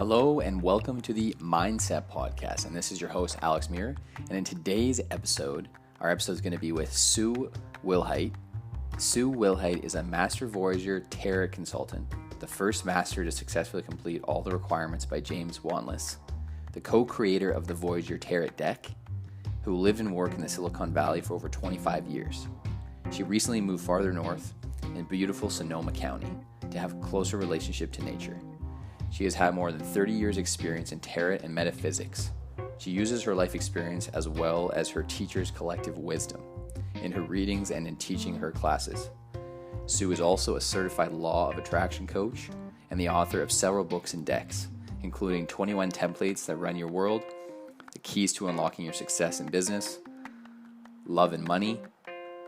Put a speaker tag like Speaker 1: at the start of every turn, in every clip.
Speaker 1: Hello and welcome to the MindCep Podcast, and this is your host, Alex Muir. And in today's episode, our episode is going to be with Sue Wilhite. Sue Wilhite is a Master Voyager Tarot Consultant, the first master to successfully complete all the requirements by James Wanless, the co-creator of the Voyager Tarot deck, who lived and worked in the Silicon Valley for over 25 years. She recently moved farther north in beautiful Sonoma County to have a closer relationship to nature. She has had more than 30 years experience in tarot and metaphysics. She uses her life experience as well as her teacher's collective wisdom in her readings and in teaching her classes. Sue is also a certified law of attraction coach and the author of several books and decks, including 21 Templates That Run Your World, The Keys to Unlocking Your Success in Business, Love and Money,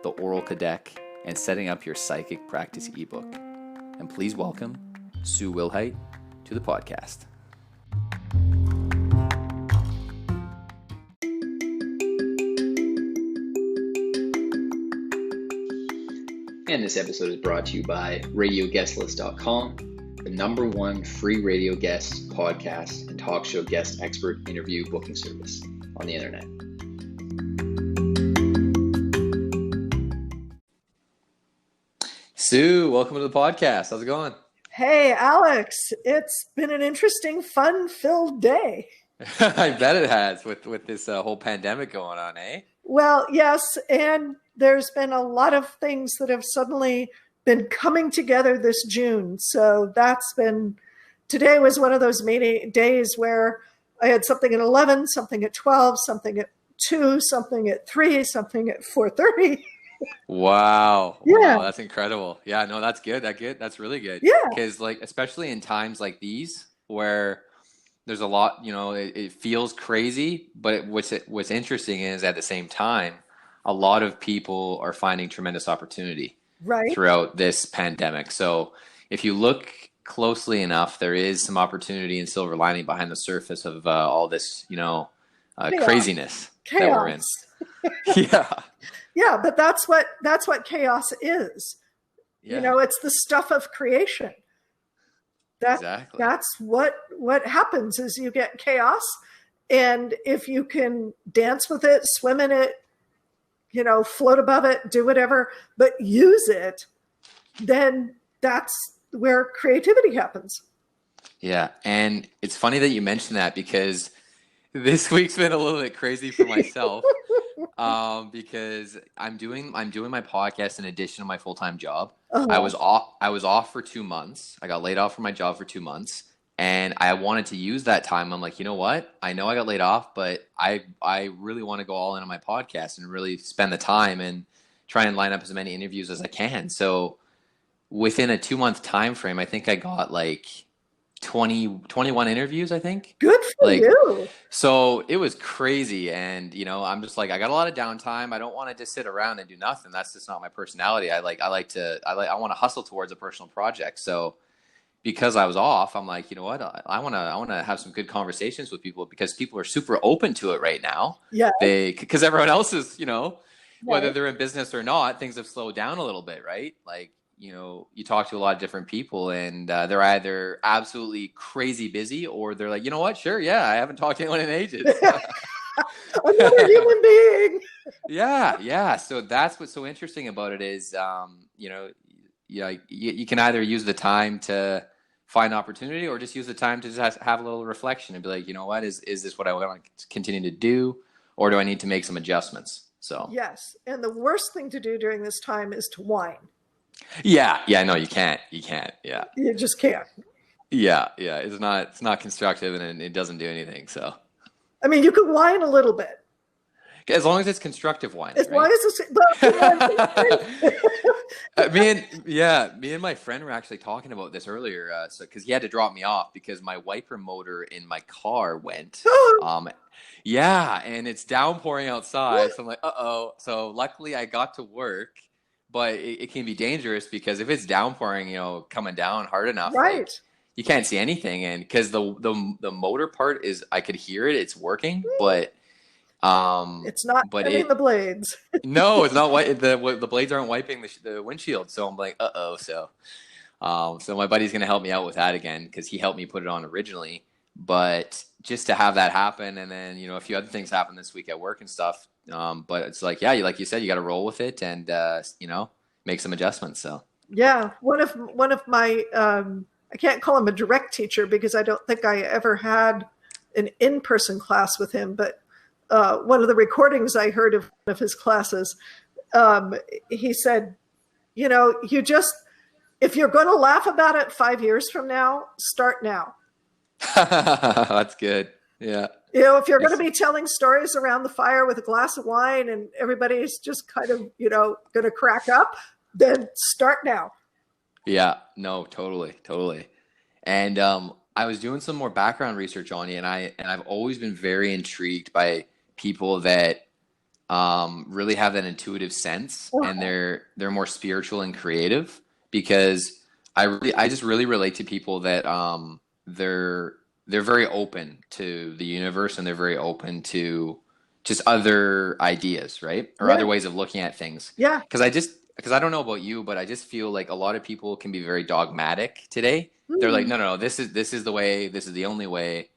Speaker 1: The Oracle Deck, and Setting Up Your Psychic Practice ebook. And please welcome Sue Wilhite to the podcast. And this episode is brought to you by RadioGuestList.com, the #1 free radio guest, podcast, and talk show guest expert interview booking service on the internet. Sue, welcome to the podcast. How's it going?
Speaker 2: Hey, Alex, it's been an interesting, fun-filled day.
Speaker 1: I bet it has with this whole pandemic going on, eh?
Speaker 2: Well, yes, and there's been a lot of things that have suddenly been coming together this June. So today was one of those days where I had something at 11, something at 12, something at 2, something at 3, something at 4:30.
Speaker 1: Wow.
Speaker 2: Yeah.
Speaker 1: Wow, that's incredible. Yeah, no, that's good. That's really good.
Speaker 2: Yeah.
Speaker 1: Because especially in times like these where there's a lot, it feels crazy, but what's interesting is at the same time, a lot of people are finding tremendous opportunity throughout this pandemic. So if you look closely enough, there is some opportunity and silver lining behind the surface of all this, craziness that we're in. Yeah.
Speaker 2: Yeah, but that's what chaos is.
Speaker 1: Yeah.
Speaker 2: It's the stuff of creation.
Speaker 1: Exactly.
Speaker 2: That's what happens is you get chaos, and if you can dance with it, swim in it, float above it, do whatever, but use it, then that's where creativity happens.
Speaker 1: Yeah, and it's funny that you mentioned that because this week's been a little bit crazy for myself. Because I'm doing my podcast in addition to my full-time job. Uh-huh. I was off for 2 months. I got laid off from my job for 2 months, and I wanted to use that time. I'm like, you know what? I know I got laid off, but I really want to go all in on my podcast and really spend the time and try and line up as many interviews as I can. So within a 2-month time frame, I think I got 21 interviews, I think.
Speaker 2: Good for you.
Speaker 1: So it was crazy. And, I'm just I got a lot of downtime. I don't want to just sit around and do nothing. That's just not my personality. I want to hustle towards a personal project. So because I was off, I'm like, you know what? I want to have some good conversations with people because people are super open to it right now.
Speaker 2: Yeah.
Speaker 1: Because everyone else is, whether they're in business or not, things have slowed down a little bit, right? You talk to a lot of different people and they're either absolutely crazy busy or they're like, you know what? Sure. Yeah. I haven't talked to anyone in ages.
Speaker 2: Another human being.
Speaker 1: Yeah. Yeah. So that's what's so interesting about it is, you can either use the time to find opportunity or just use the time to just have a little reflection and be like, you know what, is this what I want to continue to do? Or do I need to make some adjustments? So,
Speaker 2: yes. And the worst thing to do during this time is to whine.
Speaker 1: Yeah. No, you can't. Yeah.
Speaker 2: You just can't.
Speaker 1: Yeah. It's not constructive and it doesn't do anything. So,
Speaker 2: I mean, you can whine a little bit.
Speaker 1: As long as it's constructive whining.
Speaker 2: As long as
Speaker 1: me and my friend were actually talking about this earlier. Because he had to drop me off because my wiper motor in my car went. And it's downpouring outside. So I'm like, uh-oh. So luckily I got to work. But it can be dangerous because if it's downpouring, coming down hard enough,
Speaker 2: right?
Speaker 1: You can't see anything, and because the motor part is, I could hear it, it's working, but
Speaker 2: it's not wiping the blades.
Speaker 1: No, it's not. The blades aren't wiping the windshield, so I'm like, uh oh. So my buddy's gonna help me out with that again because he helped me put it on originally. but just to have that happen, and then a few other things happen this week at work and stuff. But it's like, yeah, like you said, you got to roll with it and make some adjustments. So
Speaker 2: yeah, one of my I can't call him a direct teacher because I don't think I ever had an in-person class with him, but one of the recordings I heard of one of his classes, he said, if you're going to laugh about it 5 years from now, start now.
Speaker 1: That's good. Yeah.
Speaker 2: If you're going to be telling stories around the fire with a glass of wine and everybody's just kind of, going to crack up, then start now.
Speaker 1: Yeah, no, totally. And I was doing some more background research on you, and I've always been very intrigued by people that really have that intuitive sense, and they're more spiritual and creative, because I just really relate to people that they're very open to the universe, and they're very open to just other ideas, right? Or other ways of looking at things.
Speaker 2: Yeah.
Speaker 1: Because I don't know about you, but I just feel like a lot of people can be very dogmatic today. Mm-hmm. They're like, no, this is the way, this is the only way.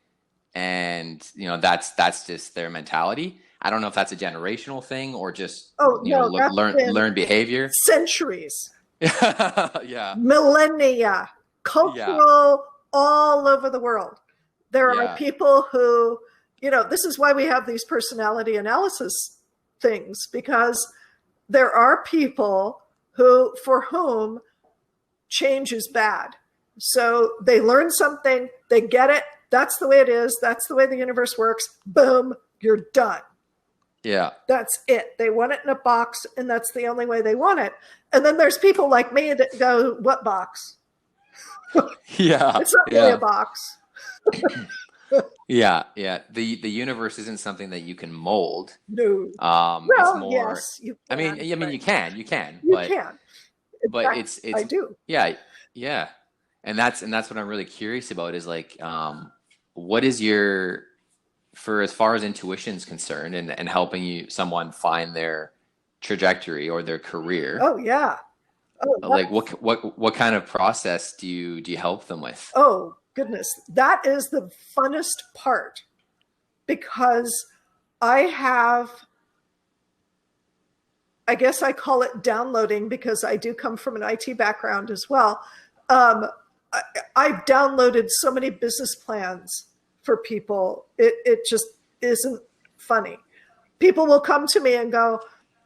Speaker 1: And, that's just their mentality. I don't know if that's a generational thing or just, learn behavior.
Speaker 2: Centuries.
Speaker 1: Yeah.
Speaker 2: Millennia. Cultural, all over the world. There are people who, this is why we have these personality analysis things, because there are people for whom change is bad. So they learn something, they get it, that's the way it is, that's the way the universe works, boom, you're done.
Speaker 1: Yeah.
Speaker 2: That's it. They want it in a box, and that's the only way they want it. And then there's people like me that go, what box?
Speaker 1: Yeah.
Speaker 2: It's not really a box.
Speaker 1: Yeah. The universe isn't something that you can mold.
Speaker 2: No.
Speaker 1: Well, it's more,
Speaker 2: yes, you can.
Speaker 1: You can. You can.
Speaker 2: But fact,
Speaker 1: it's
Speaker 2: I do.
Speaker 1: Yeah. And that's what I'm really curious about is like, what is for as far as intuition is concerned, and helping someone find their trajectory or their career.
Speaker 2: Oh yeah.
Speaker 1: Like what kind of process do you help them with?
Speaker 2: Oh goodness, that is the funnest part, because I guess I call it downloading, because I do come from an IT background as well. I've downloaded so many business plans for people. It just isn't funny. People will come to me and go,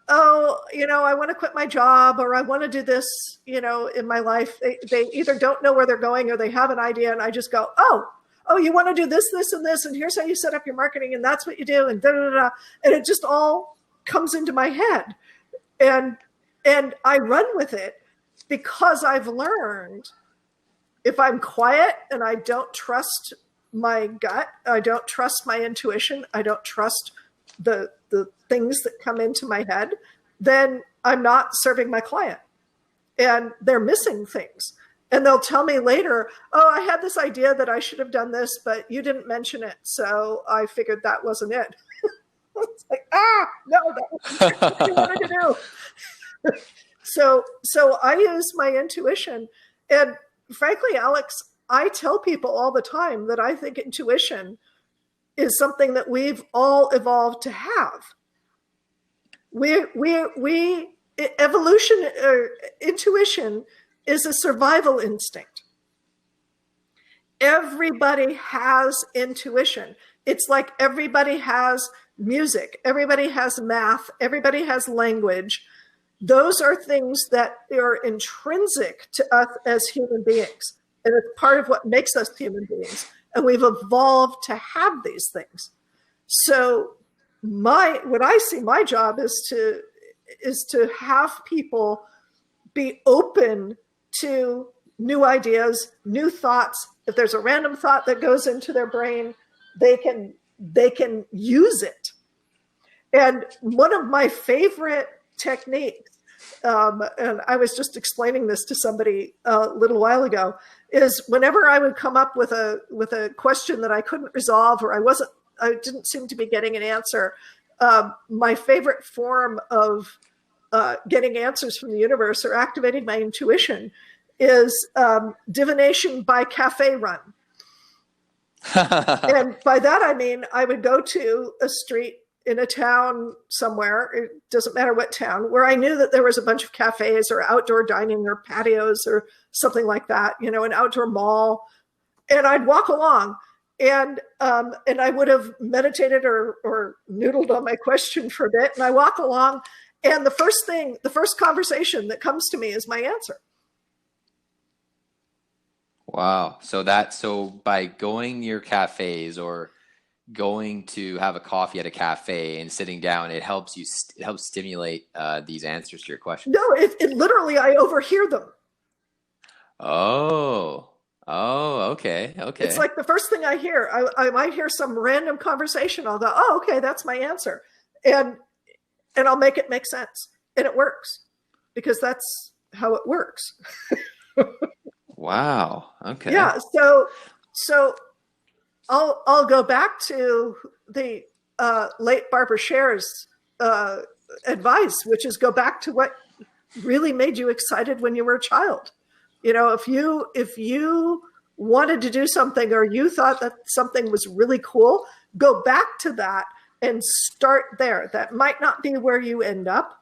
Speaker 2: oh, I want to quit my job, or I want to do this, in my life. They either don't know where they're going, or they have an idea. And I just go, oh, you want to do this, this, and this, and here's how you set up your marketing, and that's what you do, and da da da. And it just all comes into my head, and I run with it, because I've learned if I'm quiet and I don't trust my gut, I don't trust my intuition, I don't trust the things that come into my head, then I'm not serving my client, and they're missing things. And they'll tell me later, oh, I had this idea that I should have done this, but you didn't mention it, so I figured that wasn't it. It's like, no, that wasn't what you wanted to do. So I use my intuition. And frankly, Alex, I tell people all the time that I think intuition is something that we've all evolved to have. Intuition is a survival instinct. Everybody has intuition. It's like everybody has music, everybody has math, everybody has language. Those are things that are intrinsic to us as human beings. And it's part of what makes us human beings. And we've evolved to have these things. So what I see my job is to have people be open to new ideas, new thoughts. If there's a random thought that goes into their brain, they can use it. And one of my favorite techniques, and I was just explaining this to somebody a little while ago, is whenever I would come up with a question that I couldn't resolve, or I didn't seem to be getting an answer, my favorite form of getting answers from the universe or activating my intuition is divination by cafe run. And by that, I mean, I would go to a street in a town somewhere, it doesn't matter what town, where I knew that there was a bunch of cafes or outdoor dining or patios or something like that, you know, an outdoor mall. And I'd walk along and I would have meditated or noodled on my question for a bit. And I walk along and the first conversation that comes to me is my answer.
Speaker 1: Wow. So by going near cafes or going to have a coffee at a cafe and sitting down, it helps stimulate these answers to your question.
Speaker 2: No, it literally, I overhear them.
Speaker 1: Oh, okay.
Speaker 2: It's like the first thing I hear. I might hear some random conversation. I'll go, oh, okay, that's my answer. And I'll make it make sense. And it works because that's how it works.
Speaker 1: Wow. Okay.
Speaker 2: Yeah. So I'll go back to the late Barbara Scher's advice, which is go back to what really made you excited when you were a child. You know, if you wanted to do something or you thought that something was really cool, go back to that and start there. That might not be where you end up,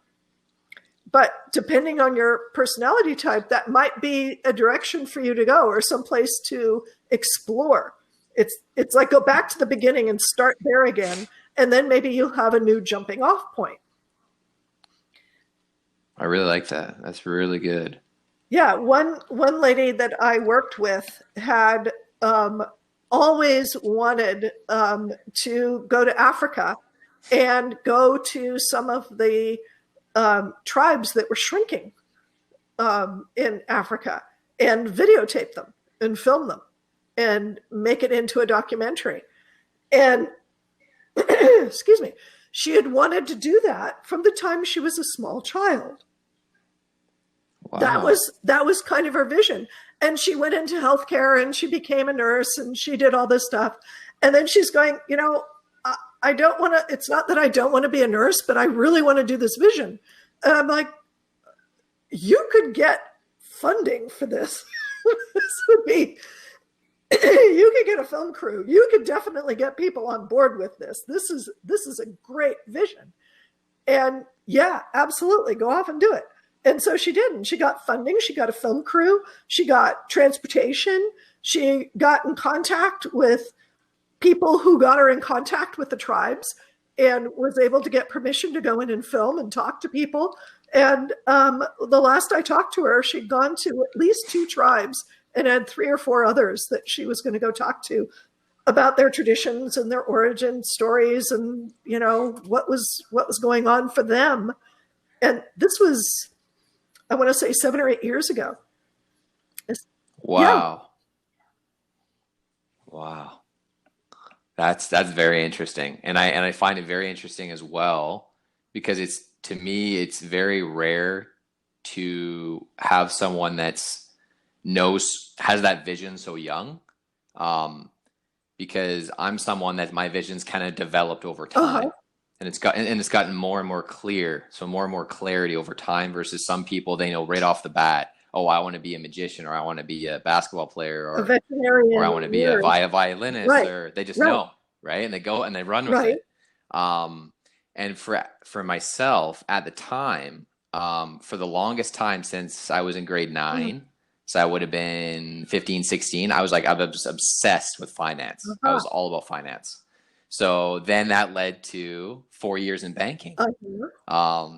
Speaker 2: but depending on your personality type, that might be a direction for you to go or someplace to explore. It's like go back to the beginning and start there again, and then maybe you'll have a new jumping off point.
Speaker 1: I really like that. That's really good.
Speaker 2: Yeah, one lady that I worked with had always wanted to go to Africa and go to some of the tribes that were shrinking in Africa and videotape them and film them and make it into a documentary. And excuse me, she had wanted to do that from the time she was a small child. Wow. That was kind of her vision. And she went into healthcare and she became a nurse and she did all this stuff. And then she's going, you know, I don't want to, it's not that I don't want to be a nurse, but I really want to do this vision. And I'm like, you could get funding for this. This would be, you could get a film crew. You could definitely get people on board with this. This is a great vision. And yeah, absolutely. Go off and do it. And so she did. And she got funding. She got a film crew. She got transportation. She got in contact with people who got her in contact with the tribes and was able to get permission to go in and film and talk to people. And the last I talked to her, she'd gone to at least 2 tribes and had 3 or 4 others that she was going to go talk to about their traditions and their origin stories and, you know, what was going on for them. And this was, I want to say 7 or 8 years ago.
Speaker 1: Wow. Yeah. Wow. That's very interesting. And I find it very interesting as well, because to me, it's very rare to have someone has that vision so young. Because I'm someone that my vision's kind of developed over time. Uh-huh. And it's gotten more and more clear. So more and more clarity over time versus some people, they know right off the bat, oh, I want to be a magician, or I want to be a basketball player, or a veterinarian, or I want to be a violinist, right. Or they just know, right? And they go and they run with it. And for myself at the time, for the longest time since I was in grade 9, mm-hmm. So I would have been 15, 16, I was obsessed with finance. Uh-huh. I was all about finance. So then that led to 4 years in banking. Uh-huh.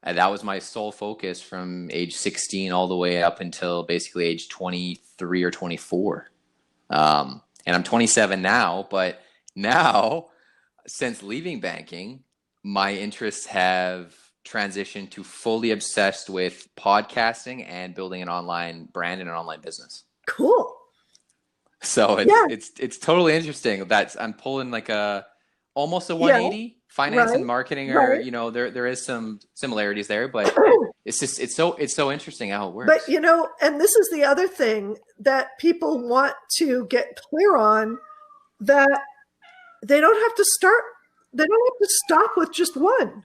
Speaker 1: And that was my sole focus from age 16 all the way up until basically age 23 or 24. And I'm 27 now, but now since leaving banking, my interests have transitioned to fully obsessed with podcasting and building an online brand and an online business.
Speaker 2: Cool.
Speaker 1: So it's totally interesting that I'm pulling like almost a 180. Finance and marketing are, you know, there is some similarities there, but it's so interesting how it works.
Speaker 2: But, you know, and this is the other thing that people want to get clear on, that they don't have to stop with just one.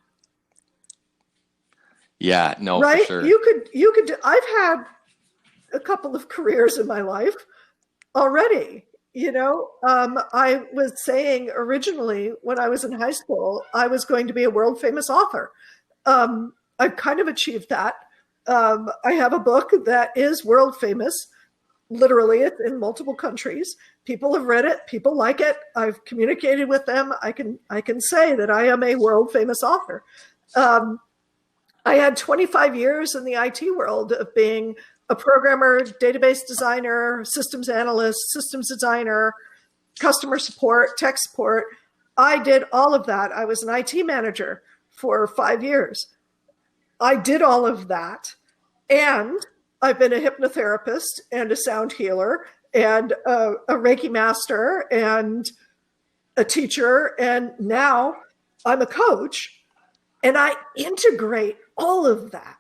Speaker 1: Yeah, no,
Speaker 2: right?
Speaker 1: for sure.
Speaker 2: You could, I've had a couple of careers in my life already, I was saying originally when I was in high school, I was going to be a world famous author. I've kind of achieved that. I have a book that is world famous. Literally, it's in multiple countries. People have read it. People like it. I've communicated with them. I can say that I am a world famous author. I had 25 years in the IT world of being a programmer, database designer, systems analyst, systems designer, customer support, tech support. I did all of that. I was an IT manager for 5 years. I did all of that. And I've been a hypnotherapist and a sound healer and a Reiki master and a teacher. And now I'm a coach, and I integrate all of that.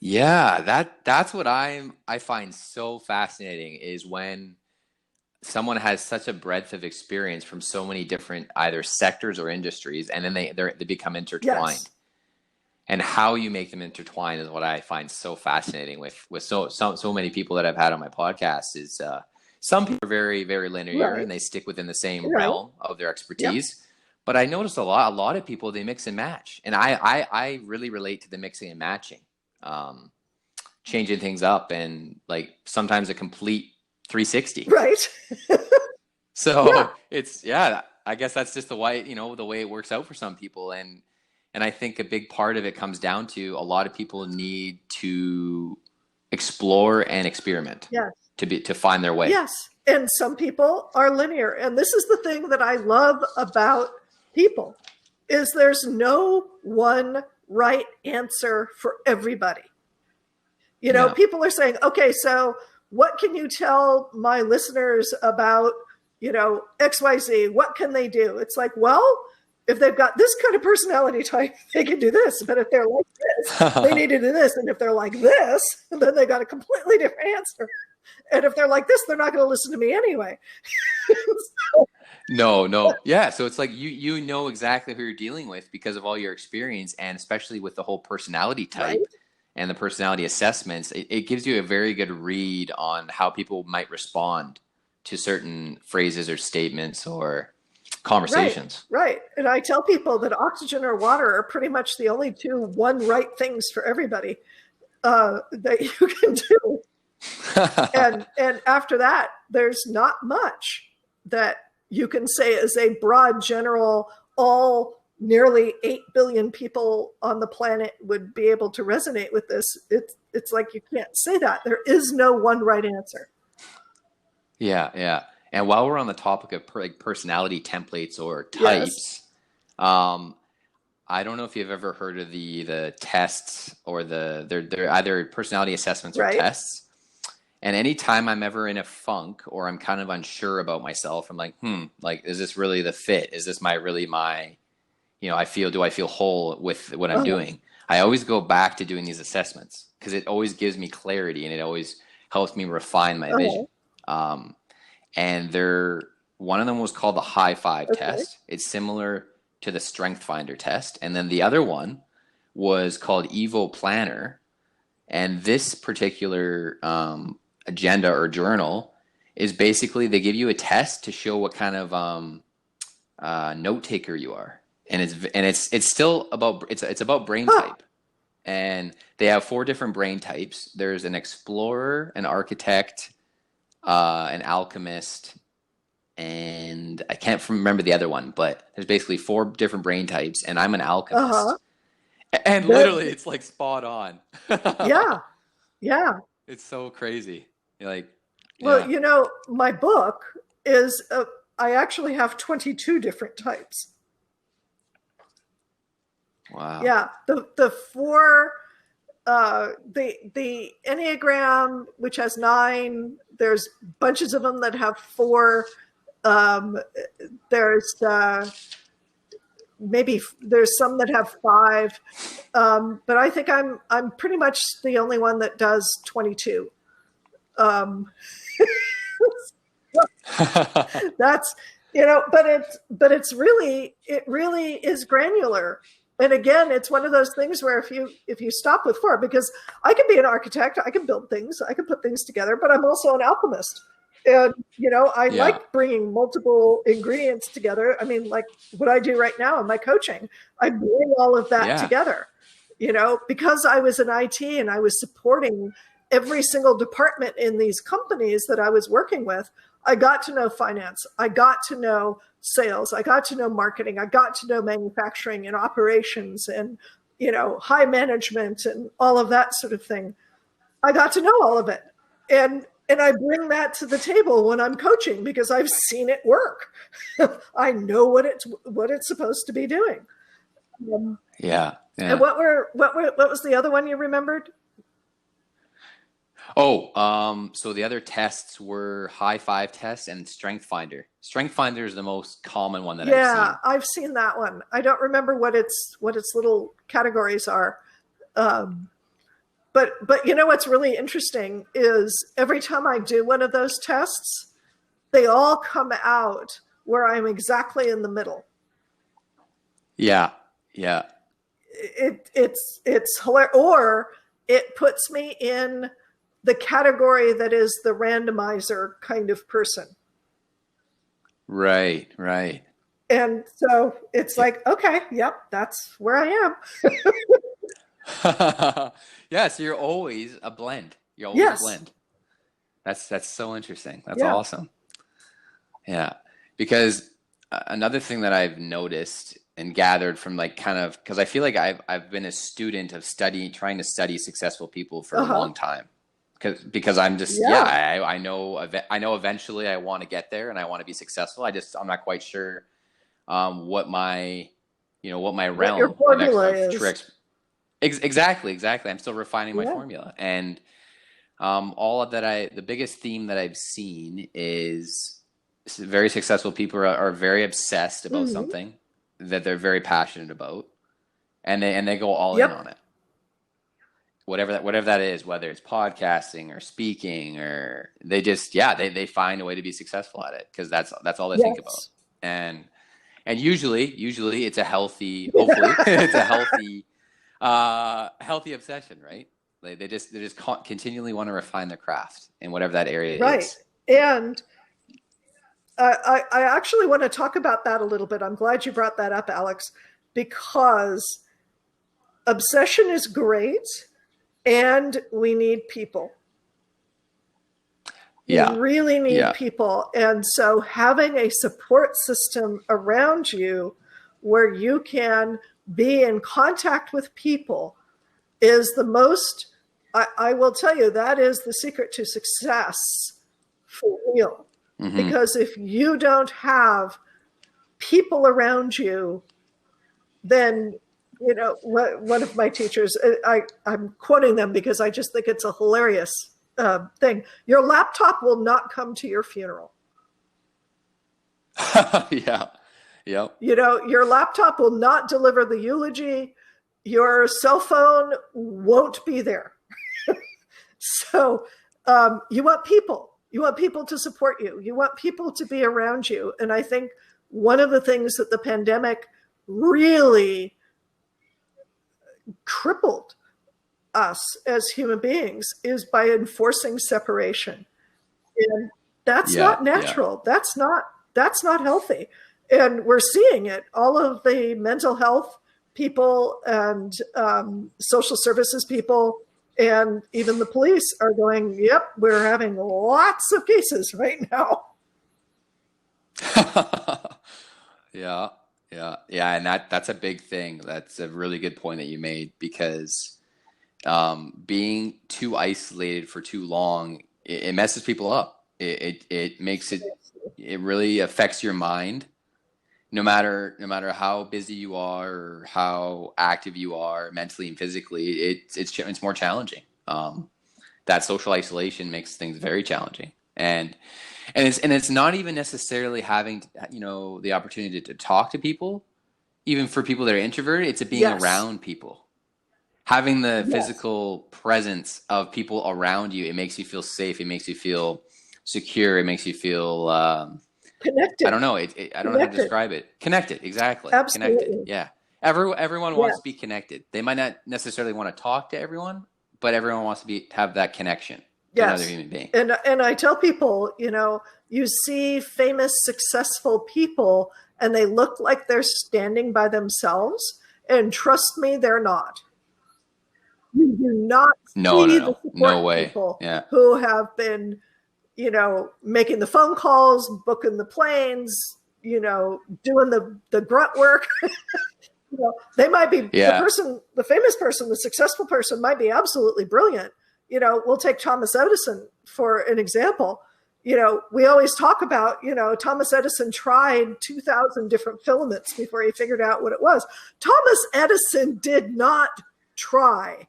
Speaker 1: Yeah, that's what I find so fascinating is when someone has such a breadth of experience from so many different either sectors or industries, and then they become intertwined.
Speaker 2: Yes.
Speaker 1: And how you make them intertwined is what I find so fascinating with so many people that I've had on my podcast. Is some people are very, very linear,
Speaker 2: Right.
Speaker 1: and they stick within the same
Speaker 2: Right.
Speaker 1: realm of their expertise. But I noticed a lot of people, they mix and match, and I really relate to the mixing and matching. Changing things up, and like sometimes a complete 360.
Speaker 2: Right.
Speaker 1: So it's, I guess that's just the way it works out for some people. And I think a big part of it comes down to a lot of people need to explore and experiment to find their way.
Speaker 2: Yes. And some people are linear. And this is the thing that I love about people is there's no one right answer for everybody. People are saying, okay, so what can you tell my listeners about, XYZ? What can they do? It's like, well, if they've got this kind of personality type, they can do this. But if they're like this, they need to do this. And if they're like this, then they got a completely different answer. And if they're like this, they're not going to listen to me anyway.
Speaker 1: No. Yeah. So it's like you know exactly who you're dealing with because of all your experience, and especially with the whole personality type.
Speaker 2: Right.
Speaker 1: And the personality assessments, it gives you a very good read on how people might respond to certain phrases or statements or conversations.
Speaker 2: Right. And I tell people that oxygen or water are pretty much the only one right things for everybody that you can do. and after that, there's not much that you can say as a broad general, all nearly 8 billion people on the planet would be able to resonate with this. It's like you can't say that. There is no one right answer.
Speaker 1: Yeah. And while we're on the topic of personality templates or types, I don't know if you've ever heard of the tests or they're either personality assessments or tests. And anytime I'm ever in a funk or I'm kind of unsure about myself, I'm like, is this really the fit? Is this do I feel whole with what I'm doing? I always go back to doing these assessments because it always gives me clarity and it always helps me refine my vision. And one of them was called the High Five test. It's similar to the Strength Finder test. And then the other one was called Evo Planner. And this particular agenda or journal is basically they give you a test to show what kind of note taker you are. And it's still about it's about brain type. And they have 4 different brain types. There's an explorer, an architect, an alchemist, and I can't remember the other one, but there's basically 4 different brain types, and I'm an alchemist. And literally it's like spot on. Yeah. It's so crazy.
Speaker 2: Well, my book is I actually have 22 different types.
Speaker 1: Wow.
Speaker 2: Yeah, the 4, the Enneagram, which has 9. There's bunches of them that have 4. There's there's some that have 5, but I think I'm pretty much the only one that does 22. That's but it really is granular. And again, it's one of those things where if you stop with 4, because I can be an architect, I can build things, I can put things together, but I'm also an alchemist. And, I
Speaker 1: Yeah.
Speaker 2: like bringing multiple ingredients together. I mean, like what I do right now in my coaching, I bring all of that
Speaker 1: Yeah.
Speaker 2: together, because I was in IT and I was supporting every single department in these companies that I was working with. I got to know finance. I got to know sales. I got to know marketing. I got to know manufacturing and operations and, high management and all of that sort of thing. I got to know all of it. And I bring that to the table when I'm coaching because I've seen it work. I know what it's supposed to be doing.
Speaker 1: Yeah.
Speaker 2: And what was the other one you remembered?
Speaker 1: So the other tests were high five test and strength finder. Strength finder is the most common one that I've seen.
Speaker 2: Yeah, I've seen that one. I don't remember what its little categories are. But what's really interesting is every time I do one of those tests, they all come out where I'm exactly in the middle.
Speaker 1: Yeah. Yeah.
Speaker 2: It's hilarious. Or it puts me in the category that is the randomizer kind of person.
Speaker 1: Right. Right.
Speaker 2: And so it's like, okay, yep, that's where I am.
Speaker 1: Yeah, so you're always a blend. You're always a blend. That's so interesting. That's awesome. Yeah, because another thing that I've noticed and gathered from because I feel like I've been a student of trying to study successful people for a long time. Because I'm just I know eventually I want to get there and I want to be successful. I'm not quite sure what my realm
Speaker 2: your formula is.
Speaker 1: Tricks. Exactly. I'm still refining my formula. And all of that, the biggest theme that I've seen is very successful people are very obsessed about something that they're very passionate about, and they go all in on it. Whatever that is, whether it's podcasting or speaking, or they just they find a way to be successful at it because that's all they think about. And usually it's a healthy, hopefully it's a healthy obsession, right? They just continually want to refine their craft in whatever that area is.
Speaker 2: Right. And I actually want to talk about that a little bit. I'm glad you brought that up, Alex, because obsession is great and we need people.
Speaker 1: Yeah.
Speaker 2: You really need people. And so having a support system around you where you can be in contact with people is the most, I will tell you, that is the secret to success for real. Mm-hmm. Because if you don't have people around you, then, one of my teachers, I'm quoting them because I just think it's a hilarious thing. Your laptop will not come to your funeral.
Speaker 1: Yeah. Yep.
Speaker 2: Your laptop will not deliver the eulogy. Your cell phone won't be there. So you want people. You want people to support you. You want people to be around you. And I think one of the things that the pandemic really crippled us as human beings is by enforcing separation. And that's not natural. Yeah. That's not healthy. And we're seeing it. All of the mental health people and social services people and even the police are going, yep, we're having lots of cases right now.
Speaker 1: Yeah. And that's a big thing. That's a really good point that you made because being too isolated for too long, it messes people up. It makes it really affects your mind. No matter how busy you are or how active you are mentally and physically, it's more challenging. That social isolation makes things very challenging, and it's not even necessarily having the opportunity to talk to people. Even for people that are introverted, it's being around people, having the physical presence of people around you. It makes you feel safe. It makes you feel secure. It makes you feel
Speaker 2: connected.
Speaker 1: I don't know. I don't know how to describe it. Connected, exactly.
Speaker 2: Absolutely.
Speaker 1: Connected. Yeah. Everyone wants to be connected. They might not necessarily want to talk to everyone, but everyone wants to have that connection. another human being.
Speaker 2: And I tell people, you see famous, successful people and they look like they're standing by themselves. And trust me, they're not. You do not see the support people who have been, making the phone calls, booking the planes, doing the grunt work. They might be the famous person, the successful person might be absolutely brilliant. We'll take Thomas Edison for an example. We always talk about, Thomas Edison tried 2,000 different filaments before he figured out what it was. Thomas Edison did not try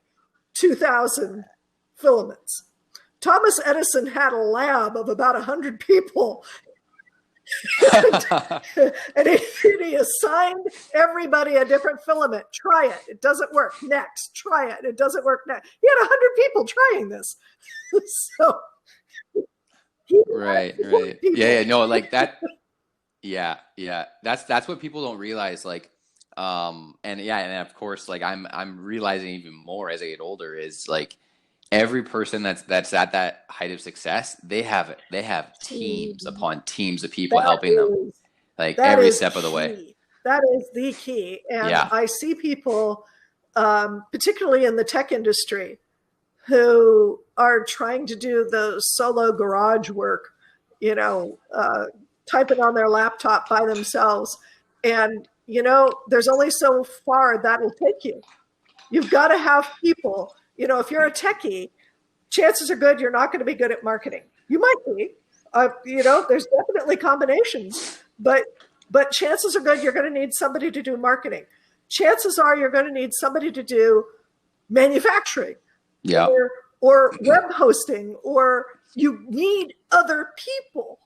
Speaker 2: 2,000 filaments. Thomas Edison had a lab of about 100 people. And he assigned everybody a different filament. Try it. It doesn't work. Next. Try it. It doesn't work. Next. He had 100 people trying this. So
Speaker 1: right. Yeah. No, like that. Yeah. That's what people don't realize. Like, and of course, like I'm realizing even more as I get older is like every person that's at that height of success, they have teams upon teams of people helping them, like every step of the way.
Speaker 2: That is the key. And I see people, particularly in the tech industry, who are trying to do the solo garage work, typing on their laptop by themselves. And, there's only so far that will take you. You've got to have people. If you're a techie, chances are good you're not going to be good at marketing. You might be. There's definitely combinations, but chances are good you're going to need somebody to do marketing. Chances are you're going to need somebody to do manufacturing, or web hosting, or you need other people.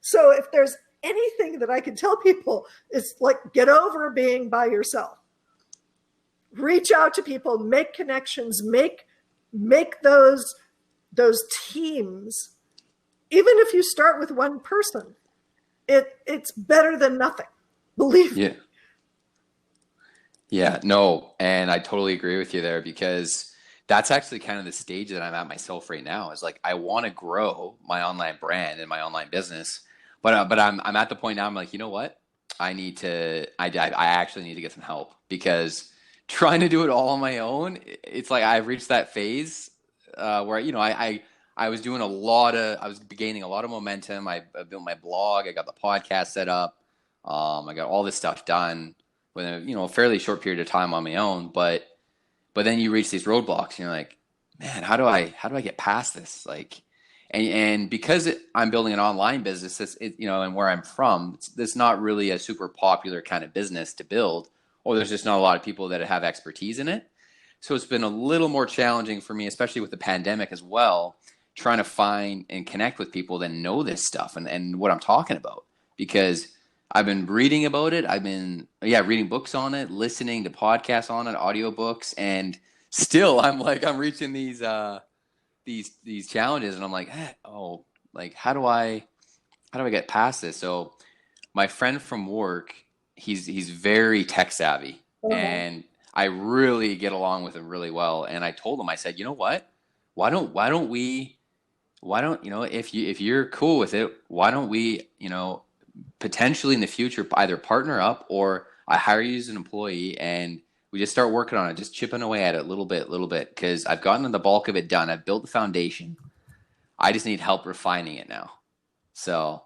Speaker 2: So if there's anything that I can tell people, it's like, get over being by yourself. Reach out to people, make connections, make those teams. Even if you start with one person, it's better than nothing. Believe me.
Speaker 1: Yeah, no, and I totally agree with you there, because that's actually kind of the stage that I'm at myself right now. Is like, I want to grow my online brand and my online business, but I'm at the point now. I'm like, you know what? I actually need to get some help, because trying to do it all on my own, it's like I've reached that phase where I was doing I was gaining a lot of momentum. I built my blog. I got the podcast set up. I got all this stuff done within a fairly short period of time on my own. But then you reach these roadblocks, and you're like, man, how do I get past this? Like, and because I'm building an online business, and where I'm from, it's not really a super popular kind of business to build, or there's just not a lot of people that have expertise in it. So it's been a little more challenging for me, especially with the pandemic as well, trying to find and connect with people that know this stuff and what I'm talking about, because I've been reading about it. I've been reading books on it, listening to podcasts on it, audiobooks, and still I'm reaching these challenges, and I'm like, how do I get past this? So my friend from work, he's very tech savvy, and I really get along with him really well. And I told him, I said, you know what? Why don't if you're cool with it, why don't we, potentially in the future either partner up, or I hire you as an employee and we just start working on it, just chipping away at it little bit, because I've gotten the bulk of it done. I've built the foundation. I just need help refining it now. So,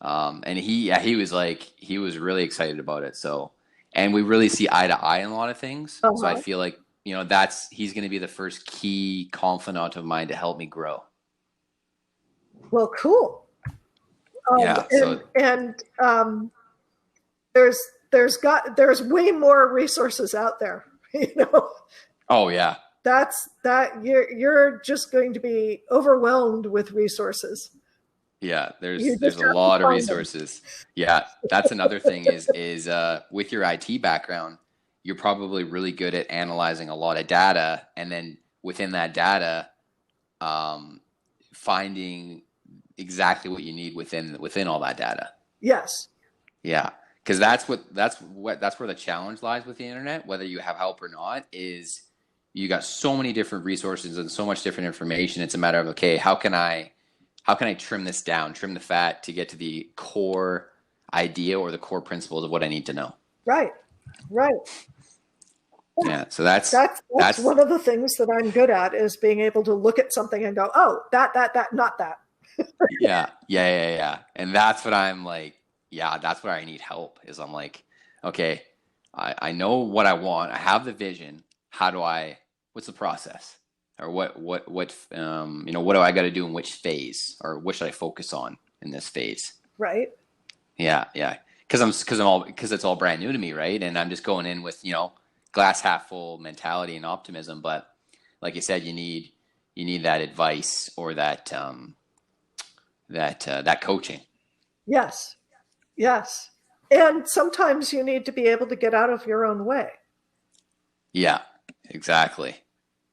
Speaker 1: and he was really excited about it. So, and we really see eye to eye in a lot of things. So I feel like, he's going to be the first key confidant of mine to help me grow.
Speaker 2: Well, cool. There's way more resources out there,
Speaker 1: Oh yeah.
Speaker 2: You're just going to be overwhelmed with resources.
Speaker 1: Yeah, there's a lot of resources. Yeah, that's another thing is with your IT background, you're probably really good at analyzing a lot of data, and then within that data, finding exactly what you need within all that data.
Speaker 2: Yes.
Speaker 1: Yeah, because that's where the challenge lies with the internet, whether you have help or not, is you got so many different resources and so much different information. It's a matter of, okay, how can I trim this down, trim the fat to get to the core idea or the core principles of what I need to know.
Speaker 2: Right.
Speaker 1: Yeah. So that's
Speaker 2: one of the things that I'm good at, is being able to look at something and go, oh, that, not that.
Speaker 1: Yeah. And that's what I'm like, that's where I need help, is I'm like, okay, I know what I want. I have the vision. What's the process? Or what do I got to do in which phase, or what should I focus on in this phase?
Speaker 2: Right.
Speaker 1: Yeah. Because it's all brand new to me. Right. And I'm just going in with, glass half full mentality and optimism. But like you said, you need that advice, or that coaching.
Speaker 2: Yes. And sometimes you need to be able to get out of your own way.
Speaker 1: Yeah, exactly.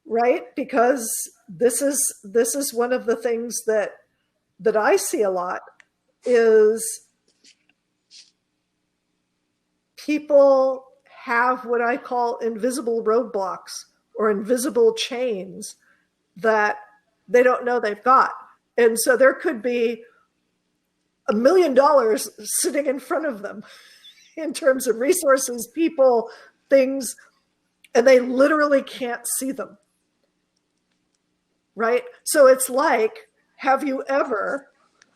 Speaker 2: Right? Because this is one of the things that I see a lot, is people have what I call invisible roadblocks, or invisible chains, that they don't know they've got. And so there could be $1 million sitting in front of them in terms of resources, people, things, and they literally can't see them. Right? So it's like, have you ever,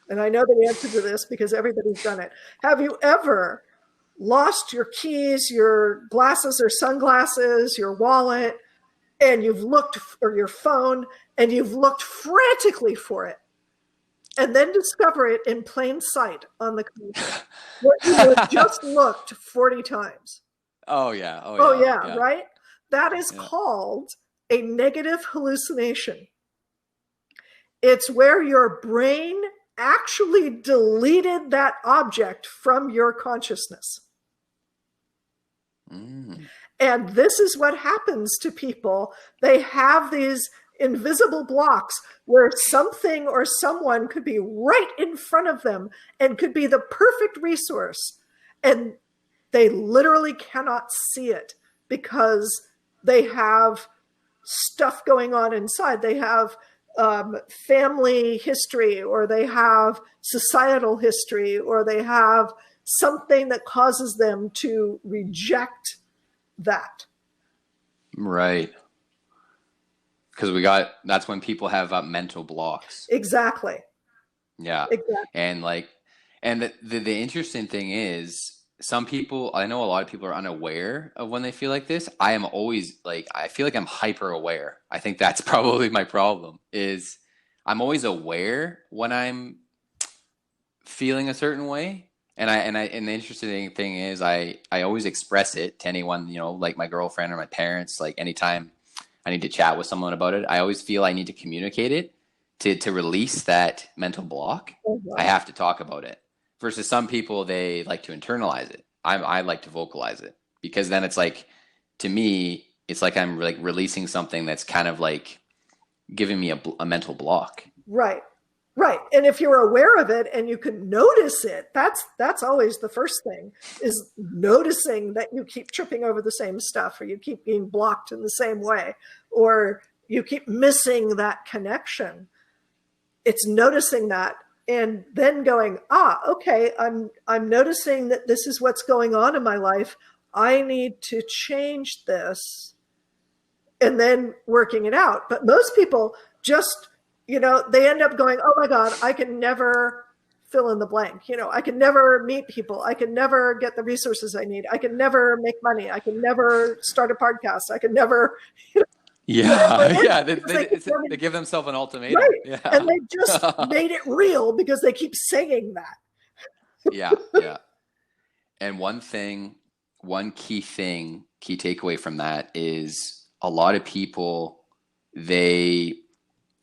Speaker 2: and I know the answer to this because everybody's done it, have you ever lost your keys, your glasses or sunglasses, your wallet, and you've looked, or your phone, and you've looked frantically for it, and then discover it in plain sight on the computer, where you have just looked 40 times?
Speaker 1: Oh yeah,
Speaker 2: right? That is called a negative hallucination. It's where your brain actually deleted that object from your consciousness. And this is what happens to people. They have these invisible blocks where something or someone could be right in front of them and could be the perfect resource, and they literally cannot see it because they have stuff going on inside. They have family history, or they have societal history, or they have something that causes them to reject that.
Speaker 1: Right. Because that's when people have mental blocks.
Speaker 2: Exactly.
Speaker 1: Yeah.
Speaker 2: Exactly.
Speaker 1: And the interesting thing is, some people, I know a lot of people are unaware of when they feel like this. I am always I feel like I'm hyper aware. I think that's probably my problem, is I'm always aware when I'm feeling a certain way. And the interesting thing is, I always express it to anyone, like my girlfriend or my parents. Like, anytime I need to chat with someone about it, I always feel I need to communicate it to release that mental block. Mm-hmm. I have to talk about it. Versus some people, they like to internalize it. I like to vocalize it, because then it's like, to me, it's like I'm like releasing something that's kind of like giving me a mental block.
Speaker 2: Right. And if you're aware of it and you can notice it, that's always the first thing, is noticing that you keep tripping over the same stuff, or you keep being blocked in the same way, or you keep missing that connection. It's noticing that, and then going, okay, I'm noticing that this is what's going on in my life. I need to change this, and then working it out. But most people just, they end up going, oh my God, I can never fill in the blank. I can never meet people. I can never get the resources I need. I can never make money. I can never start a podcast. I can never,
Speaker 1: Yeah. They give themselves an ultimatum.
Speaker 2: Right.
Speaker 1: Yeah.
Speaker 2: And they just made it real because they keep saying that.
Speaker 1: Yeah. And one key takeaway from that is, a lot of people, they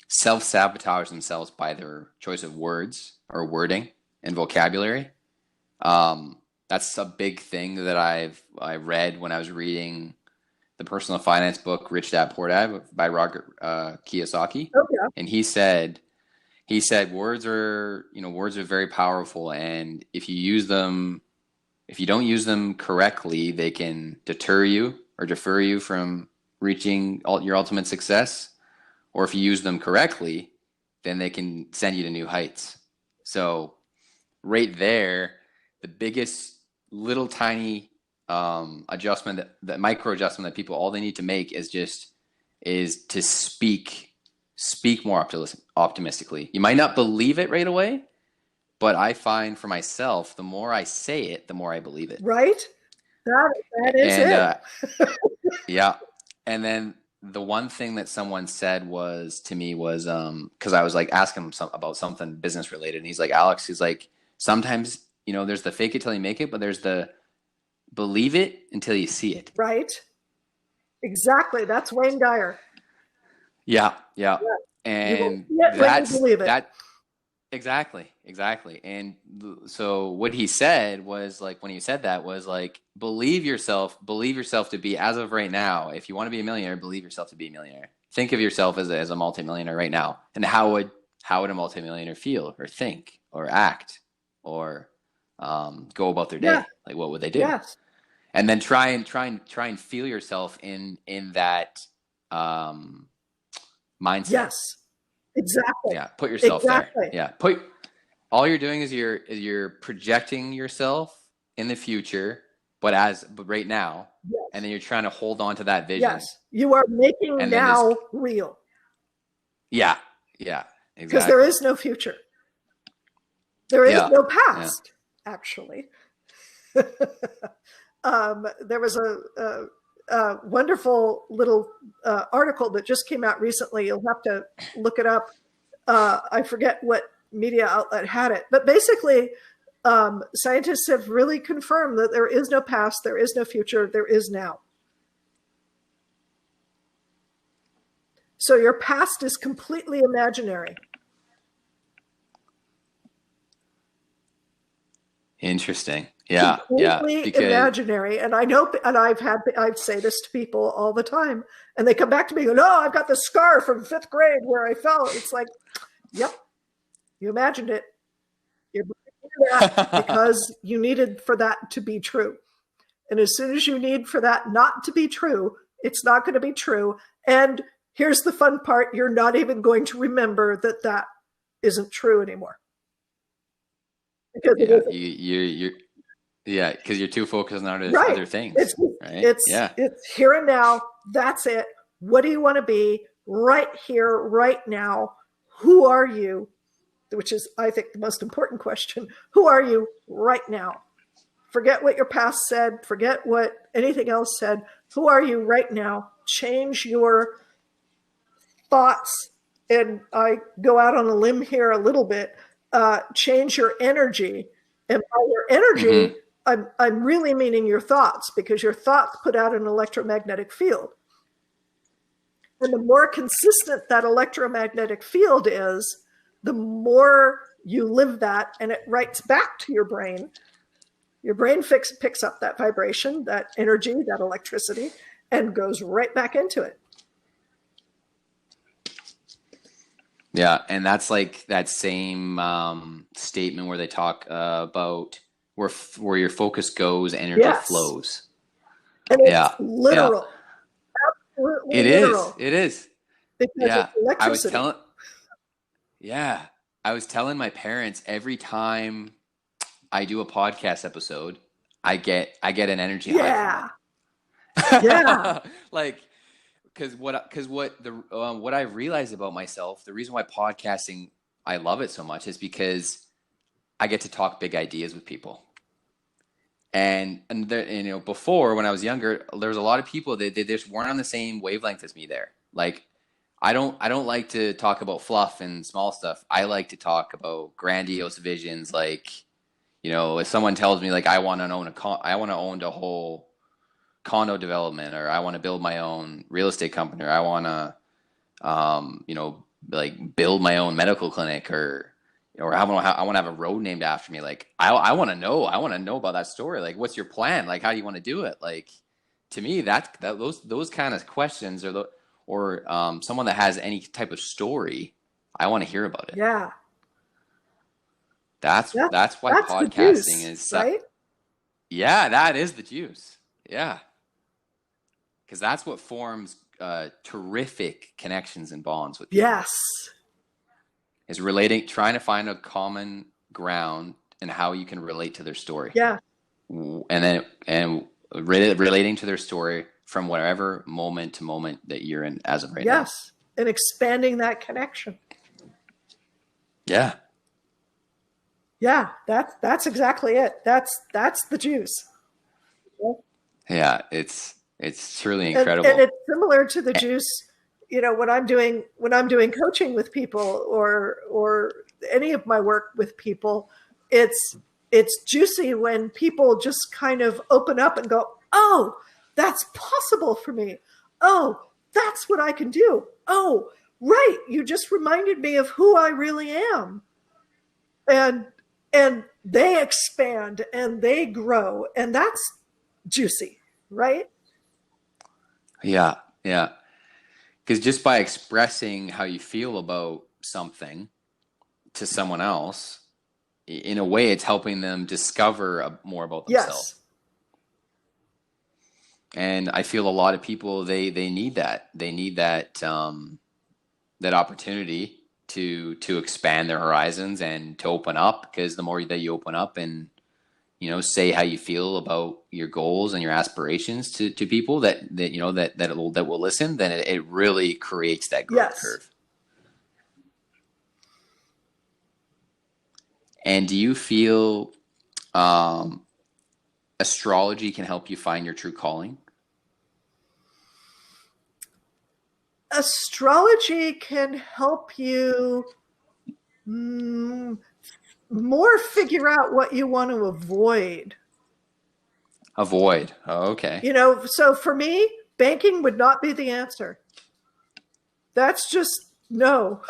Speaker 1: self-sabotage themselves by their choice of words or wording and vocabulary. That's a big thing that I read when I was reading the personal finance book, Rich Dad Poor Dad by Robert Kiyosaki.
Speaker 2: Okay.
Speaker 1: And he said words are very powerful, and if you don't use them correctly, they can deter you or defer you from reaching your ultimate success, or if you use them correctly, then they can send you to new heights. So right there, the biggest little tiny adjustment, that micro adjustment that people, all they need to make is to speak more optimistically. You might not believe it right away, but I find for myself, the more I say it, the more I believe it.
Speaker 2: Right? That is it.
Speaker 1: Yeah. And then the one thing that someone said to me was, because I was like asking him about something business related, and he's like, Alex, he's like, sometimes, there's the fake it till you make it, but there's the believe it until you see it.
Speaker 2: Right. Exactly. That's Wayne Dyer.
Speaker 1: Yeah. And
Speaker 2: that's when you believe it.
Speaker 1: Exactly. And so what he said was, like, when he said that, was like, believe yourself to be, as of right now, if you want to be a millionaire, believe yourself to be a millionaire. Think of yourself as a multimillionaire right now. And how would a multimillionaire feel or think or act or go about their day? Yeah. Like, what would they do?
Speaker 2: Yes.
Speaker 1: And then try and feel yourself in that mindset.
Speaker 2: Yes. Exactly.
Speaker 1: Yeah. Put yourself there. Yeah. All you're doing is you're projecting yourself in the future, but right now, yes. And then you're trying to hold on to that vision.
Speaker 2: Yes. You are making now real.
Speaker 1: Yeah. Yeah. Exactly.
Speaker 2: Because there is no future. There is no past, actually. There was a wonderful little article that just came out recently. You'll have to look it up. I forget what media outlet had it, but basically scientists have really confirmed that there is no past, there is no future, there is now. So your past is completely imaginary.
Speaker 1: Interesting. Yeah.
Speaker 2: Completely imaginary. And I know, and I'd say this to people all the time, and they come back to me and go, no, I've got the scar from 5th grade where I fell. It's like, yep, you imagined it. You're that because you needed for that to be true. And as soon as you need for that not to be true, it's not going to be true. And here's the fun part. You're not even going to remember that isn't true anymore. Because
Speaker 1: because you're too focused on other things.
Speaker 2: It's here and now. That's it. What do you want to be right here, right now? Who are you? Which is, I think, the most important question. Who are you right now? Forget what your past said. Forget what anything else said. Who are you right now? Change your thoughts. And I go out on a limb here a little bit. Change your energy. And by your energy, I'm really meaning your thoughts, because your thoughts put out an electromagnetic field. And the more consistent that electromagnetic field is, the more you live that, and it writes back to your brain. Your brain picks up that vibration, that energy, that electricity, and goes right back into it.
Speaker 1: Yeah, and that's like that same statement where they talk about where your focus goes, energy flows.
Speaker 2: And it's literal.
Speaker 1: Yeah.
Speaker 2: Absolutely literal.
Speaker 1: It is.
Speaker 2: Because it's electricity.
Speaker 1: I was telling my parents, every time I do a podcast episode, I get an energy high.
Speaker 2: Yeah.
Speaker 1: Like, because what I realized about myself, the reason why podcasting, I love it so much, is because I get to talk big ideas with people. And there, before, when I was younger, there was a lot of people they just weren't on the same wavelength as me there. Like, I don't like to talk about fluff and small stuff. I like to talk about grandiose visions. Like, if someone tells me, like, I want to own a whole condo development, or I want to build my own real estate company, or I want to, like, build my own medical clinic, or I want to have a road named after me. Like, I want to know about that story. Like, what's your plan? Like, how do you want to do it? Like, to me, those kind of questions or someone that has any type of story, I want to hear about it.
Speaker 2: Yeah.
Speaker 1: That's why podcasting is
Speaker 2: right.
Speaker 1: Yeah, that is the juice. Yeah. Because that's what forms terrific connections and bonds with people.
Speaker 2: Yes.
Speaker 1: Is trying to find a common ground and how you can relate to their story.
Speaker 2: Yeah.
Speaker 1: And relating to their story from whatever moment to moment that you're in as of right now.
Speaker 2: Yes. And expanding that connection.
Speaker 1: Yeah.
Speaker 2: Yeah. That's exactly it. That's the juice.
Speaker 1: Yeah. It's truly incredible.
Speaker 2: And it's similar to the juice, when I'm doing coaching with people or any of my work with people, it's juicy when people just kind of open up and go, oh, that's possible for me. Oh, that's what I can do. Oh, right. You just reminded me of who I really am. And they expand and they grow, and that's juicy, right?
Speaker 1: Yeah. Yeah. Because just by expressing how you feel about something to someone else, in a way, it's helping them discover more about themselves. Yes. And I feel a lot of people, they need that. They need that opportunity to expand their horizons and to open up, because the more that you open up and, say how you feel about your goals and your aspirations to people that will listen, then it really creates that growth curve. And do you feel astrology can help you find your true calling?
Speaker 2: Astrology can help you more figure out what you want to avoid.
Speaker 1: Avoid. Oh, okay.
Speaker 2: So for me, banking would not be the answer. That's just no.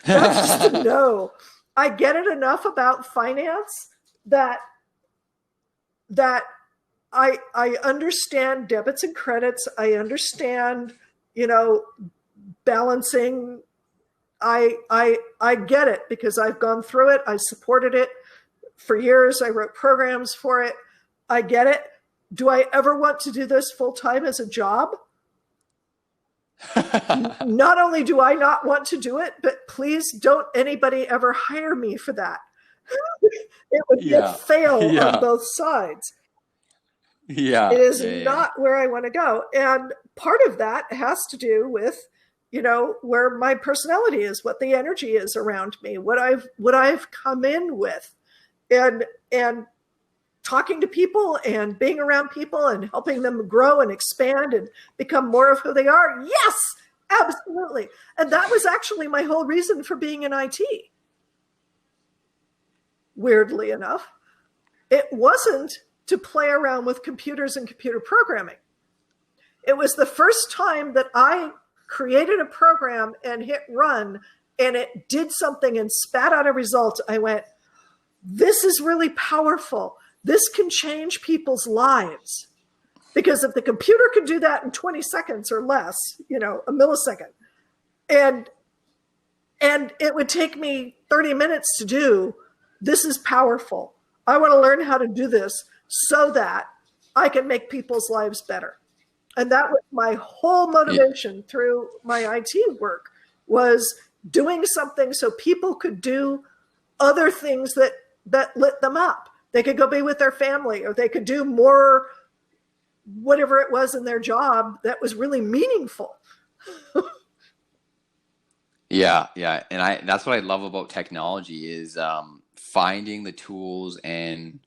Speaker 2: That's just a no. I get it enough about finance that I understand debits and credits. I understand, balancing. I get it because I've gone through it. I supported it for years. I wrote programs for it. I get it. Do I ever want to do this full time as a job? Not only do I not want to do it, but please don't anybody ever hire me for that. It would be a fail on both sides.
Speaker 1: Yeah.
Speaker 2: It is not where I want to go. And part of that has to do with, where my personality is, what the energy is around me, what I've come in with, and talking to people and being around people and helping them grow and expand and become more of who they are. Yes, absolutely. And that was actually my whole reason for being in IT. Weirdly enough, it wasn't to play around with computers and computer programming. It was the first time that I created a program and hit run and it did something and spat out a result. I went, this is really powerful. This can change people's lives. Because if the computer could do that in 20 seconds or less, a millisecond, and it would take me 30 minutes to do, this is powerful. I want to learn how to do this so that I can make people's lives better. And that was my whole motivation through my IT work, was doing something so people could do other things that lit them up. They could go be with their family, or they could do more, whatever it was in their job that was really meaningful.
Speaker 1: Yeah. And that's what I love about technology is finding the tools and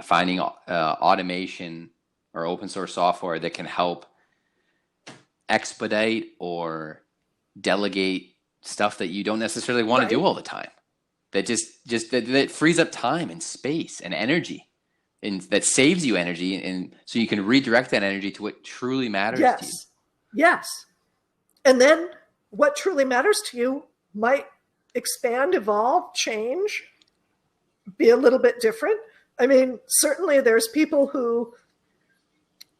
Speaker 1: finding automation or open source software that can help expedite or delegate stuff that you don't necessarily want to do all the time. That that frees up time and space and energy, and that saves you energy, and so you can redirect that energy to what truly matters to you.
Speaker 2: Yes. And then what truly matters to you might expand, evolve, change, be a little bit different. I mean, certainly there's people who,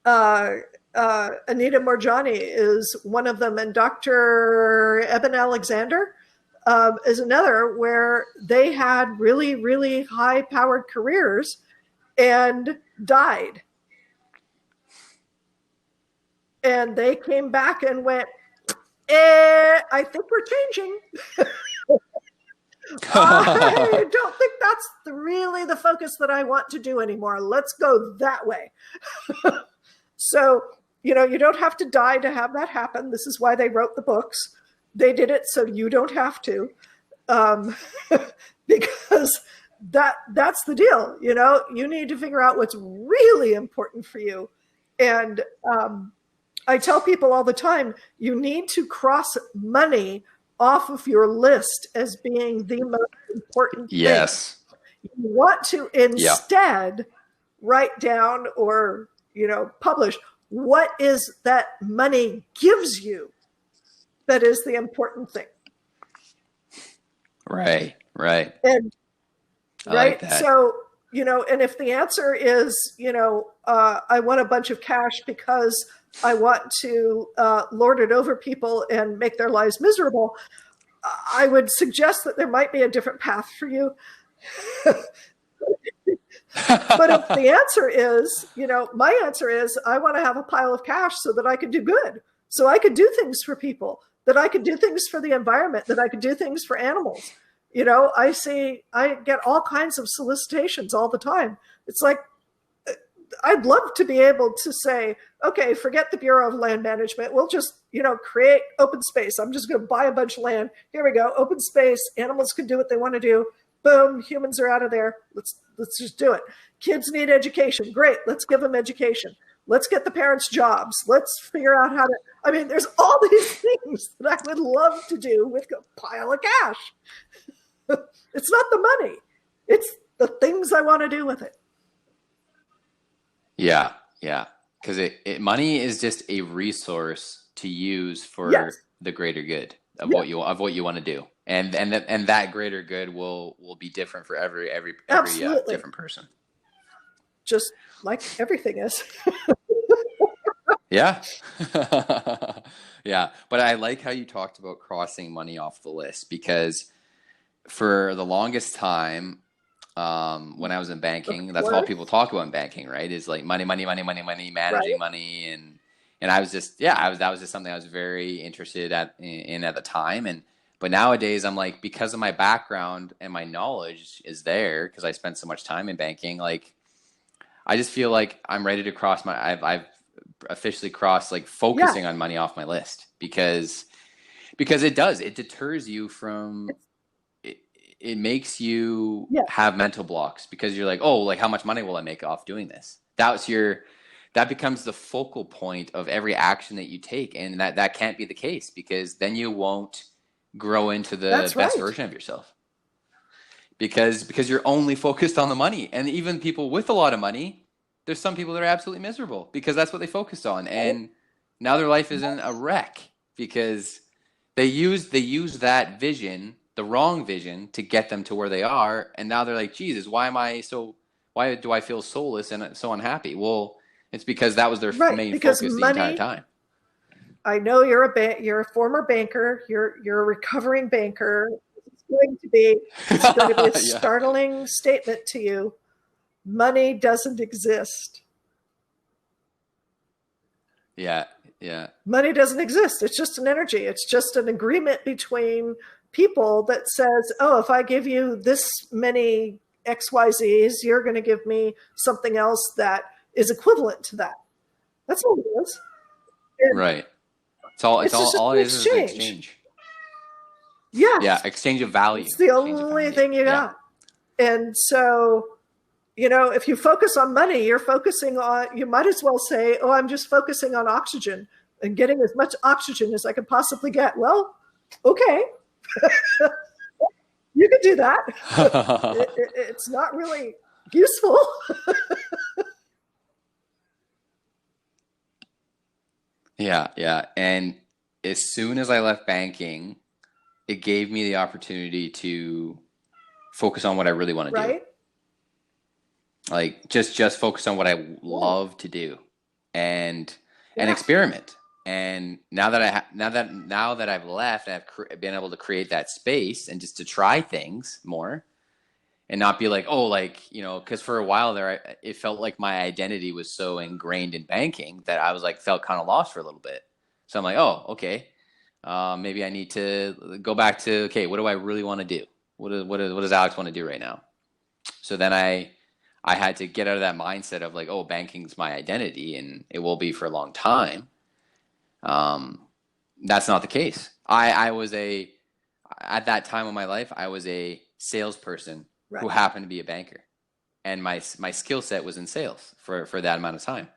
Speaker 2: Anita Morjani is one of them, and Dr. Eben Alexander is another, where they had really, really high-powered careers and died. And they came back and went, I think we're changing. I don't think that's really the focus that I want to do anymore. Let's go that way. So, you don't have to die to have that happen. This is why they wrote the books. They did it so you don't have to, because that's the deal. You need to figure out what's really important for you. And I tell people all the time, you need to cross money off of your list as being the most important thing.
Speaker 1: Yes.
Speaker 2: You want to instead write down or, publish what is that money gives you that is the important thing.
Speaker 1: Right.
Speaker 2: And
Speaker 1: like that.
Speaker 2: So, and if the answer is, I want a bunch of cash because I want to lord it over people and make their lives miserable, I would suggest that there might be a different path for you. But if the answer is, my answer is, I want to have a pile of cash so that I can do good, so I could do things for people, that I could do things for the environment, that I could do things for animals. I get all kinds of solicitations all the time. It's like, I'd love to be able to say, okay, forget the Bureau of Land Management. We'll just, create open space. I'm just going to buy a bunch of land. Here we go. Open space. Animals can do what they want to do. Boom. Humans are out of there. Let's just do it. Kids need education. Great. Let's give them education. Let's get the parents jobs. Let's figure out how to, there's all these things that I would love to do with a pile of cash. It's not the money. It's the things I want to do with it.
Speaker 1: Yeah. Because money is just a resource to use for the greater good of what you want to do, and that greater good will be different for every different person.
Speaker 2: Just like everything is.
Speaker 1: Yeah. Yeah. But I like how you talked about crossing money off the list, because for the longest time, when I was in banking, that's all people talk about in banking, right? Is like money, managing money. And I was just, that was just something I was very interested in at the time. But nowadays I'm like, because of my background and my knowledge is there, because I spent so much time in banking, like, I just feel like I'm ready to cross I've officially crossed like focusing on money off my list, because it deters you from, it makes you have mental blocks, because you're like, oh, like how much money will I make off doing this? That becomes the focal point of every action that you take. And that can't be the case, because then you won't grow into the best version of yourself, because you're only focused on the money. And even people with a lot of money, there's some people that are absolutely miserable because that's what they focused on. And now their life is in a wreck because they use that vision, the wrong vision, to get them to where they are. And now they're like, Jesus, why do I feel soulless and so unhappy? Well, it's because that was their main focus the entire time.
Speaker 2: I know you're a former banker. You're a recovering banker. It's going to be a startling statement to you. Money doesn't exist.
Speaker 1: Yeah.
Speaker 2: Money doesn't exist. It's just an energy. It's just an agreement between people that says, oh, if I give you this many XYZs, you're going to give me something else that is equivalent to that. That's all it is.
Speaker 1: Right. It's all it is an exchange.
Speaker 2: Yeah.
Speaker 1: Yeah. Exchange of value.
Speaker 2: It's the only thing you got. And so, if you focus on money, you might as well say, oh, I'm just focusing on oxygen and getting as much oxygen as I can possibly get. Well, okay. You can do that. It's not really useful.
Speaker 1: Yeah. And as soon as I left banking, it gave me the opportunity to focus on what I really want to do. Like just focus on what I love to do and experiment. And now that I've left, I've been able to create that space and just to try things more. and not be like, oh, like, you know, because for a while there, it felt like my identity was so ingrained in banking that I was like, felt kind of lost for a little bit. So I'm like, oh, okay. Maybe I need to go back to, okay, what do I really want to do? What does Alex want to do right now? So then I had to get out of that mindset of like, oh, banking's my identity and it will be for a long time. That's not the case. At that time of my life, I was a salesperson who happened to be a banker, and my skill set was in sales for that amount of time.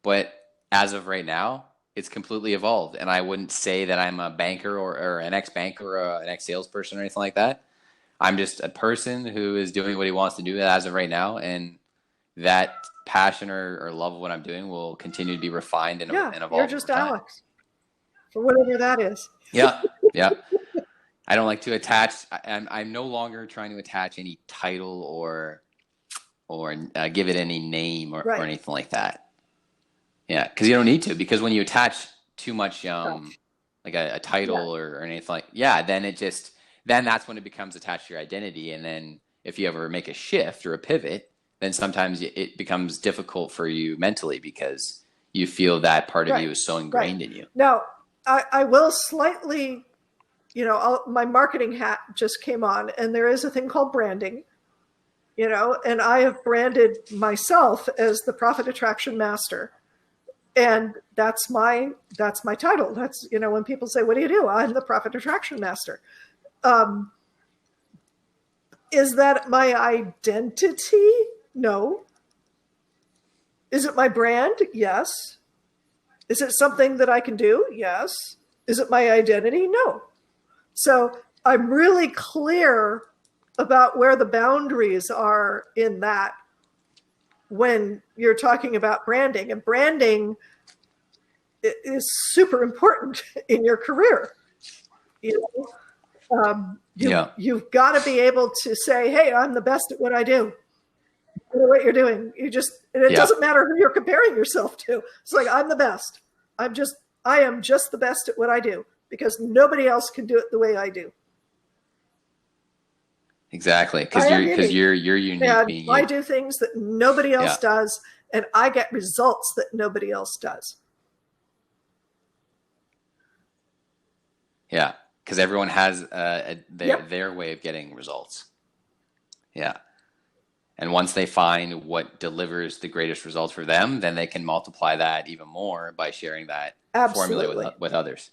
Speaker 1: But as of right now, it's completely evolved, and I wouldn't say that I'm a banker or an ex-banker or an ex-salesperson or anything like that. I'm just a person who is doing what he wants to do as of right now, and that passion or love of what I'm doing will continue to be refined and evolve.
Speaker 2: You're just Alex, for whatever that is.
Speaker 1: Yeah. I don't like to attach. I'm no longer trying to attach any title or give it any name or anything like that. Yeah, because you don't need to. Because when you attach too much, like a title or anything like, then that's when it becomes attached to your identity. And then if you ever make a shift or a pivot, then sometimes it becomes difficult for you mentally because you feel that part of you is so ingrained in you.
Speaker 2: Now, I will slightly, my marketing hat just came on, and there is a thing called branding, and I have branded myself as the Profit Attraction Master. And that's my title. That's, when people say, what do you do? I'm the Profit Attraction Master. Is that my identity? No. Is it my brand? Yes. Is it something that I can do? Yes. Is it my identity? No. So I'm really clear about where the boundaries are in that when you're talking about branding. And branding is super important in your career. You've got to be able to say, hey, I'm the best at what I do. You know what you're doing. It doesn't matter who you're comparing yourself to. It's like, I'm the best. I am just the best at what I do because nobody else can do it the way I do.
Speaker 1: Exactly. Because you're unique.
Speaker 2: And I do things that nobody else does, and I get results that nobody else does.
Speaker 1: Yeah. Because everyone has their way of getting results. Yeah. And once they find what delivers the greatest results for them, then they can multiply that even more by sharing that formula with others.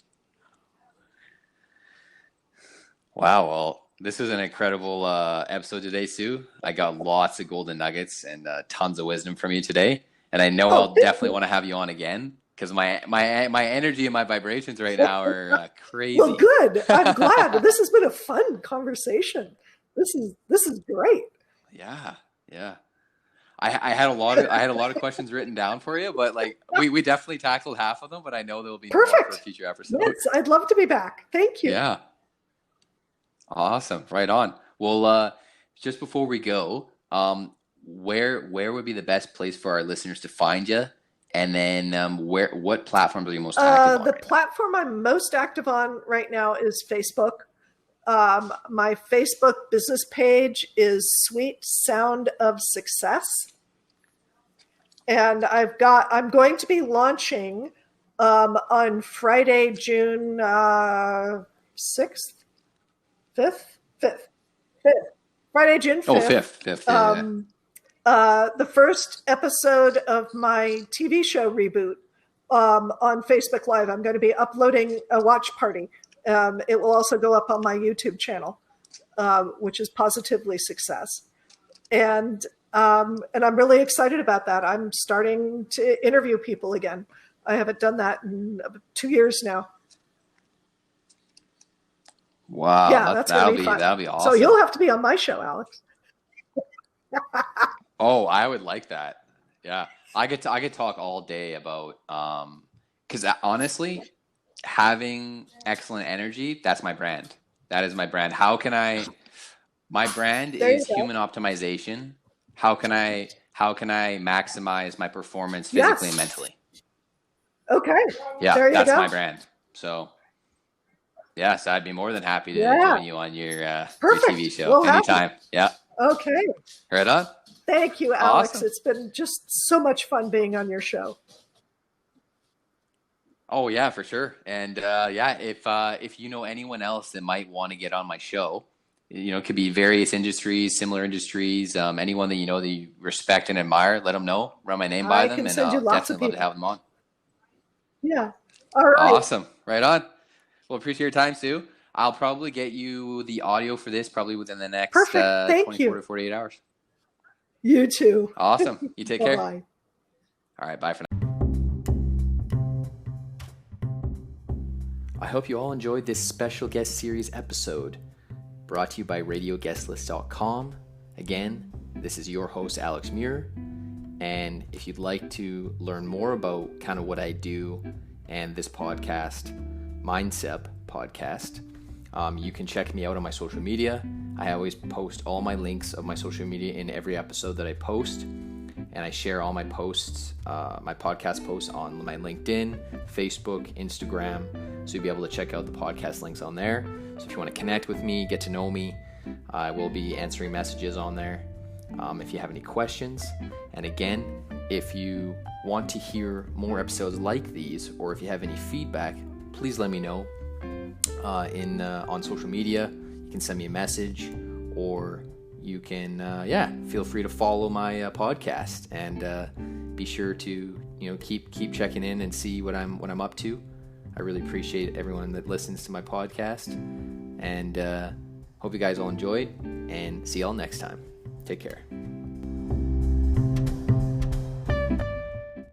Speaker 1: Wow. Well, this is an incredible episode today, Sue. I got lots of golden nuggets and tons of wisdom from you today. And I know I'll definitely want to have you on again because my energy and my vibrations right now are crazy.
Speaker 2: Well, good. I'm glad. This has been a fun conversation. This is great.
Speaker 1: Yeah. I had a lot of questions written down for you, but like we definitely tackled half of them, but I know there'll be more for a future episode.
Speaker 2: Yes, I'd love to be back. Thank you.
Speaker 1: Yeah. Awesome. Right on. Well, just before we go, where would be the best place for our listeners to find you? And then what platforms are you most active on?
Speaker 2: The platform I'm most active on right now is Facebook. My Facebook business page is Sweet Sound of Success. And I'm going to be launching on Friday, June 6th. 5th. Friday, June 5th.
Speaker 1: Oh, 5th.
Speaker 2: The first episode of my TV show reboot on Facebook Live. I'm going to be uploading a watch party. It will also go up on my YouTube channel, which is Positively Success. And I'm really excited about that. I'm starting to interview people again. I haven't done that in 2 years now.
Speaker 1: Wow.
Speaker 2: Yeah, that'll be fun.
Speaker 1: That'll be awesome.
Speaker 2: So you'll have to be on my show, Alex.
Speaker 1: Oh, I would like that. Yeah. I could talk all day about, because honestly, having excellent energy, that's my brand. That is my brand. My brand is human optimization. How can I maximize my performance physically and mentally?
Speaker 2: Okay.
Speaker 1: Yeah, that's my brand. So yes, I'd be more than happy to join you on your TV show anytime. Yeah.
Speaker 2: Okay.
Speaker 1: Right on.
Speaker 2: Thank you, Alex.
Speaker 1: Awesome.
Speaker 2: It's been just so much fun being on your show.
Speaker 1: Oh yeah, for sure. And if you know anyone else that might want to get on my show, it could be various industries, similar industries, anyone that that you respect and admire, let them know, run my name by them, and
Speaker 2: send you lots of
Speaker 1: definitely love to
Speaker 2: people.
Speaker 1: have them on.
Speaker 2: Yeah. All right.
Speaker 1: Awesome. Right on. Well, appreciate your time, Sue. I'll probably get you the audio for this probably within the next
Speaker 2: Perfect. Thank
Speaker 1: 24
Speaker 2: you.
Speaker 1: to 48 hours.
Speaker 2: You too.
Speaker 1: Awesome. You take care.
Speaker 2: Bye-bye.
Speaker 1: All right. Bye for now. I hope you all enjoyed this special guest series episode brought to you by RadioGuestlist.com. Again, this is your host, Alex Muir. And if you'd like to learn more about kind of what I do and this podcast, MindCep Podcast, you can check me out on my social media. I always post all my links of my social media in every episode that I post. And I share all my posts, my podcast posts on my LinkedIn, Facebook, Instagram. So you'll be able to check out the podcast links on there. So if you want to connect with me, get to know me, I will be answering messages on there. If you have any questions. And again, if you want to hear more episodes like these, or if you have any feedback, please let me know on social media. You can send me a message, or you can feel free to follow my podcast, and be sure to keep checking in and see what I'm up to. I really appreciate everyone that listens to my podcast, and hope you guys all enjoyed, and see y'all next time. Take care.